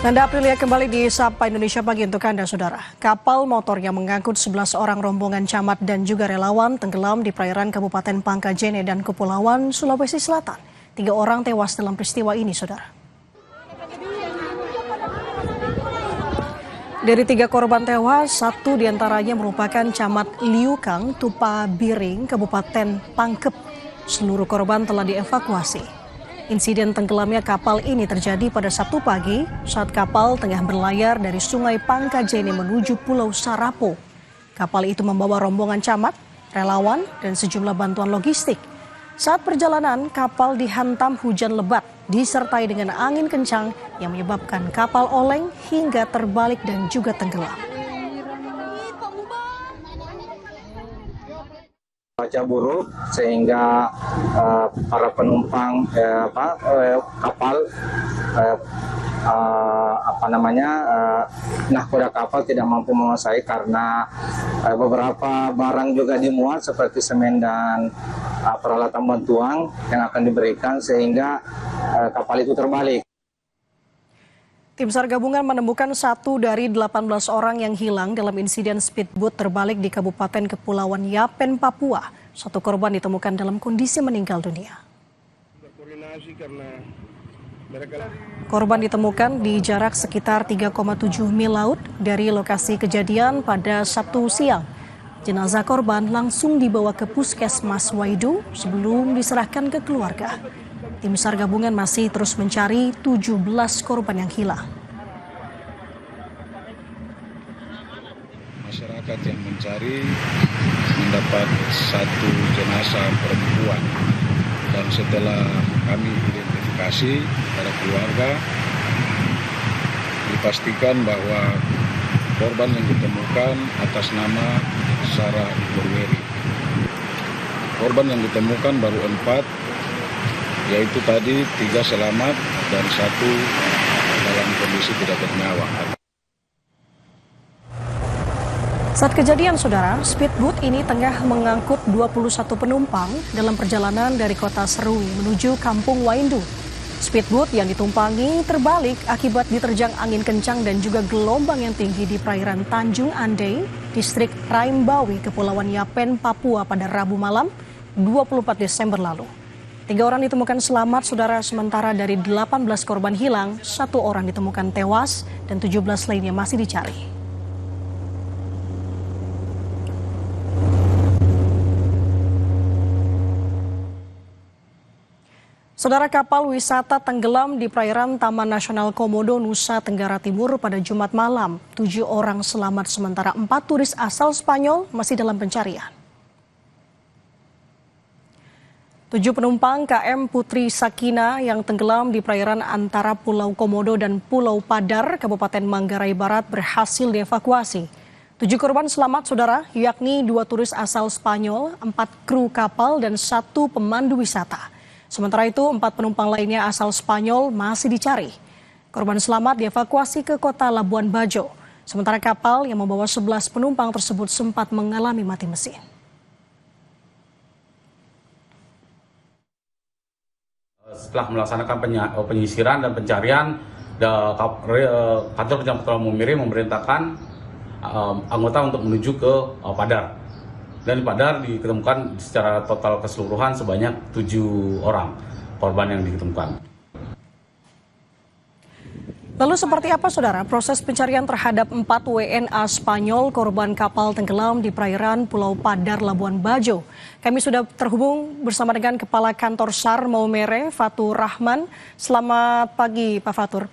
Nanda Aprilia kembali di Sapa Indonesia Pagi untuk Anda, Saudara. Kapal motor yang mengangkut 11 orang rombongan camat dan juga relawan tenggelam di perairan Kabupaten Pangkajene dan Kepulauan Sulawesi Selatan. 3 orang tewas dalam peristiwa ini, Saudara. Dari 3 korban tewas, 1 diantaranya merupakan camat Liukang, Tupa Biring, Kabupaten Pangkep. Seluruh korban telah dievakuasi. Insiden tenggelamnya kapal ini terjadi pada Sabtu pagi saat kapal tengah berlayar dari Sungai Pangkajene menuju Pulau Sarapo. Kapal itu membawa rombongan camat, relawan, dan sejumlah bantuan logistik. Saat perjalanan, kapal dihantam hujan lebat disertai dengan angin kencang yang menyebabkan kapal oleng hingga terbalik dan juga tenggelam. Cuaca buruk sehingga para penumpang kapal nahkoda kapal tidak mampu menguasai karena beberapa barang juga dimuat seperti semen dan peralatan bantuan yang akan diberikan sehingga kapal itu terbalik. Tim SAR gabungan menemukan 1 dari 18 orang yang hilang dalam insiden speedboat terbalik di Kabupaten Kepulauan Yapen, Papua. 1 korban ditemukan dalam kondisi meninggal dunia. Korban ditemukan di jarak sekitar 3,7 mil laut dari lokasi kejadian pada Sabtu siang. Jenazah korban langsung dibawa ke Puskesmas Waidu sebelum diserahkan ke keluarga. Tim SAR gabungan masih terus mencari 17 korban yang hilang. Masyarakat yang mencari mendapat 1 jenazah perempuan dan setelah kami identifikasi pada keluarga dipastikan bahwa korban yang ditemukan atas nama Sarah Iborweri. Korban yang ditemukan baru 4, yaitu tadi 3 selamat dan 1 dalam kondisi tidak bernyawa. Saat kejadian, Saudara, speedboat ini tengah mengangkut 21 penumpang dalam perjalanan dari kota Serui menuju Kampung Waindu. Speedboat yang ditumpangi terbalik akibat diterjang angin kencang dan juga gelombang yang tinggi di perairan Tanjung Andei, distrik Raimbawi, Kepulauan Yapen, Papua pada Rabu malam 24 Desember lalu. 3 orang ditemukan selamat, Saudara, sementara dari 18 korban hilang, 1 orang ditemukan tewas dan 17 lainnya masih dicari. Saudara, kapal wisata tenggelam di perairan Taman Nasional Komodo, Nusa Tenggara Timur pada Jumat malam. 7 orang selamat sementara 4 turis asal Spanyol masih dalam pencarian. 7 penumpang KM Putri Sakina yang tenggelam di perairan antara Pulau Komodo dan Pulau Padar, Kabupaten Manggarai Barat berhasil dievakuasi. 7 korban selamat, Saudara, yakni 2 turis asal Spanyol, 4 kru kapal dan 1 pemandu wisata. Sementara itu 4 penumpang lainnya asal Spanyol masih dicari. Korban selamat dievakuasi ke kota Labuan Bajo. Sementara kapal yang membawa 11 penumpang tersebut sempat mengalami mati mesin. Setelah melaksanakan penyisiran dan pencarian, kantor penjemput Mumiri memerintahkan anggota untuk menuju ke Padar. Dan di Padar ditemukan secara total keseluruhan sebanyak 7 orang korban yang ditemukan. Lalu seperti apa, Saudara, proses pencarian terhadap 4 WNA Spanyol korban kapal tenggelam di perairan Pulau Padar, Labuan Bajo? Kami sudah terhubung bersama dengan Kepala Kantor SAR Maumere, Fatur Rahman. Selamat pagi, Pak Fatur.